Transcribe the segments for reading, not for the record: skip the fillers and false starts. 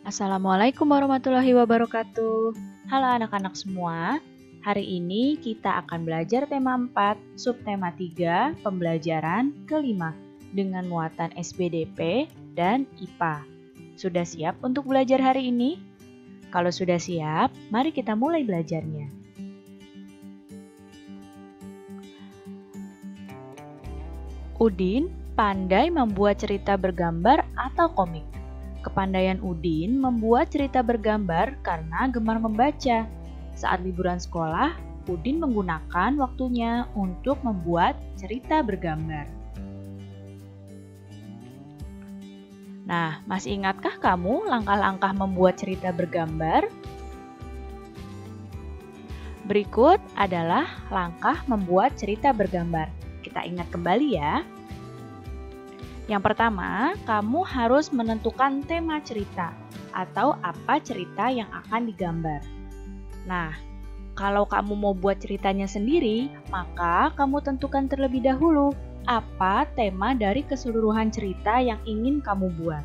Assalamualaikum warahmatullahi wabarakatuh. Halo anak-anak semua. Hari ini kita akan belajar tema 4, subtema 3, pembelajaran kelima dengan muatan SBDP dan IPA. Sudah siap untuk belajar hari ini? Kalau sudah siap, mari kita mulai belajarnya. Udin pandai membuat cerita bergambar atau komik. Kepandaian Udin membuat cerita bergambar karena gemar membaca. Saat liburan sekolah, Udin menggunakan waktunya untuk membuat cerita bergambar. Nah, masih ingatkah kamu langkah-langkah membuat cerita bergambar? Berikut adalah langkah membuat cerita bergambar. Kita ingat kembali ya. Yang pertama, kamu harus menentukan tema cerita atau apa cerita yang akan digambar. Nah, kalau kamu mau buat ceritanya sendiri, maka kamu tentukan terlebih dahulu apa tema dari keseluruhan cerita yang ingin kamu buat.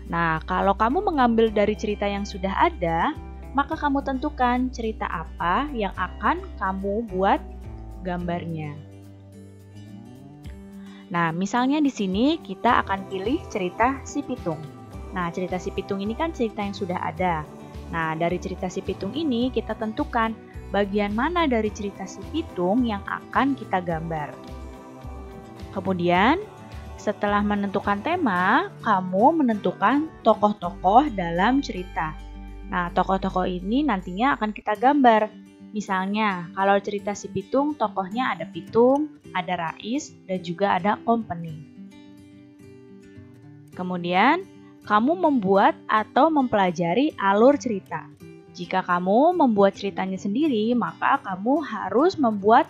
Nah, kalau kamu mengambil dari cerita yang sudah ada, maka kamu tentukan cerita apa yang akan kamu buat gambarnya. Nah, misalnya di sini kita akan pilih cerita Si Pitung. Nah, cerita Si Pitung ini kan cerita yang sudah ada. Nah, dari cerita Si Pitung ini kita tentukan bagian mana dari cerita Si Pitung yang akan kita gambar. Kemudian, setelah menentukan tema, kamu menentukan tokoh-tokoh dalam cerita. Nah, tokoh-tokoh ini nantinya akan kita gambar. Misalnya, kalau cerita Si Pitung, tokohnya ada Pitung, ada Rais, dan juga ada Company. Kemudian, kamu membuat atau mempelajari alur cerita. Jika kamu membuat ceritanya sendiri, maka kamu harus membuat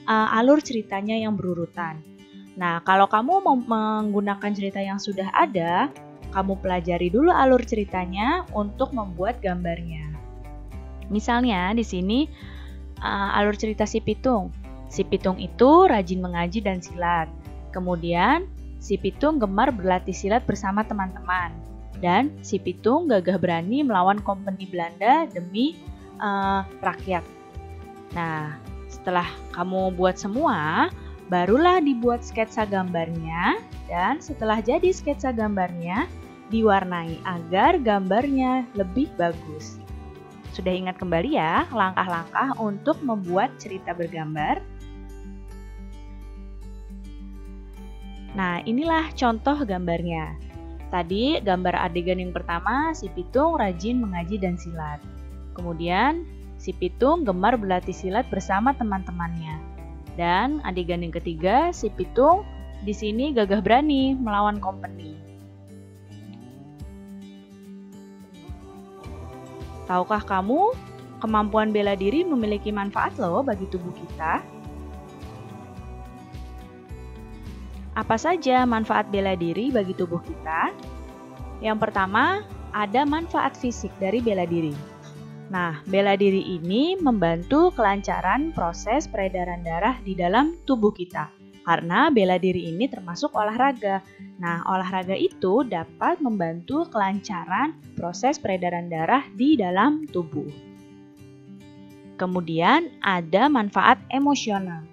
alur ceritanya yang berurutan. Nah, kalau kamu menggunakan cerita yang sudah ada, kamu pelajari dulu alur ceritanya untuk membuat gambarnya. Misalnya di sini alur cerita Si Pitung. Si Pitung itu rajin mengaji dan silat. Kemudian Si Pitung gemar berlatih silat bersama teman-teman. Dan Si Pitung gagah berani melawan Company Belanda demi rakyat. Nah, setelah kamu buat semua, barulah dibuat sketsa gambarnya. Dan setelah jadi sketsa gambarnya, diwarnai agar gambarnya lebih bagus. Sudah ingat kembali ya langkah-langkah untuk membuat cerita bergambar? Nah, inilah contoh gambarnya. Tadi gambar adegan yang pertama, Si Pitung rajin mengaji dan silat. Kemudian, Si Pitung gemar berlatih silat bersama teman-temannya. Dan adegan yang ketiga, Si Pitung di sini gagah berani melawan Company. Tahukah kamu, kemampuan bela diri memiliki manfaat loh bagi tubuh kita? Apa saja manfaat bela diri bagi tubuh kita? Yang pertama, ada manfaat fisik dari bela diri. Nah, bela diri ini membantu kelancaran proses peredaran darah di dalam tubuh kita. Karena bela diri ini termasuk olahraga. Nah, olahraga itu dapat membantu kelancaran proses peredaran darah di dalam tubuh. Kemudian ada manfaat emosional.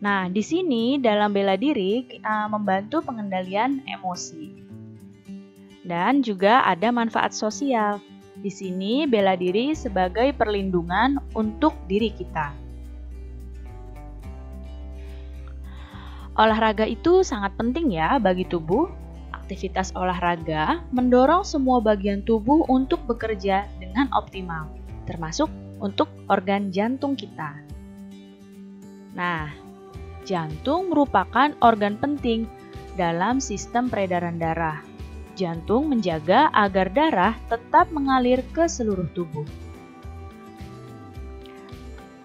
Nah, di sini dalam bela diri membantu pengendalian emosi. Dan juga ada manfaat sosial. Di sini bela diri sebagai perlindungan untuk diri kita. Olahraga itu sangat penting ya bagi tubuh. Aktivitas olahraga mendorong semua bagian tubuh untuk bekerja dengan optimal, termasuk untuk organ jantung kita. Nah, jantung merupakan organ penting dalam sistem peredaran darah. Jantung menjaga agar darah tetap mengalir ke seluruh tubuh.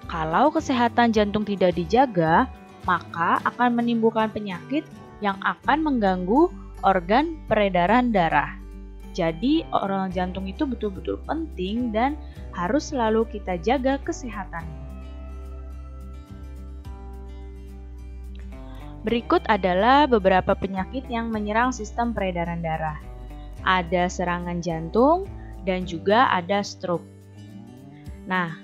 Kalau kesehatan jantung tidak dijaga, maka akan menimbulkan penyakit yang akan mengganggu organ peredaran darah. Jadi, organ jantung itu betul-betul penting dan harus selalu kita jaga kesehatannya. Berikut adalah beberapa penyakit yang menyerang sistem peredaran darah. ada serangan jantung, dan juga ada stroke. Nah,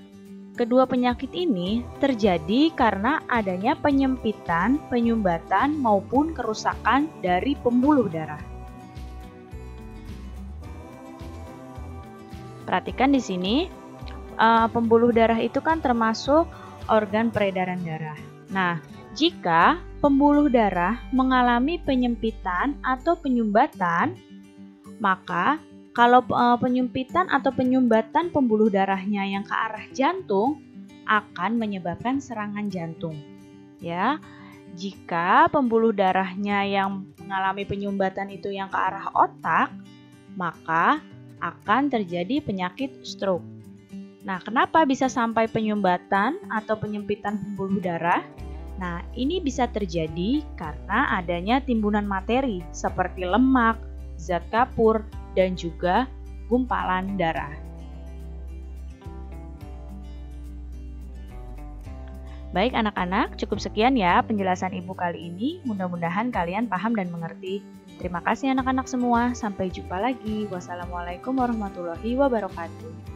kedua penyakit ini terjadi karena adanya penyempitan, penyumbatan, maupun kerusakan dari pembuluh darah. Perhatikan di sini, pembuluh darah itu kan termasuk organ peredaran darah. Nah, jika pembuluh darah mengalami penyempitan atau penyumbatan, maka kalau penyempitan atau penyumbatan pembuluh darahnya yang ke arah jantung akan menyebabkan serangan jantung. Ya, jika pembuluh darahnya yang mengalami penyumbatan itu yang ke arah otak, maka akan terjadi penyakit stroke. Nah, kenapa bisa sampai penyumbatan atau penyempitan pembuluh darah? Nah, ini bisa terjadi karena adanya timbunan materi seperti lemak, zat kapur, dan juga gumpalan darah. Baik anak-anak, cukup sekian ya penjelasan Ibu kali ini. Mudah-mudahan kalian paham dan mengerti. Terima kasih anak-anak semua. Sampai jumpa lagi. Wassalamualaikum warahmatullahi wabarakatuh.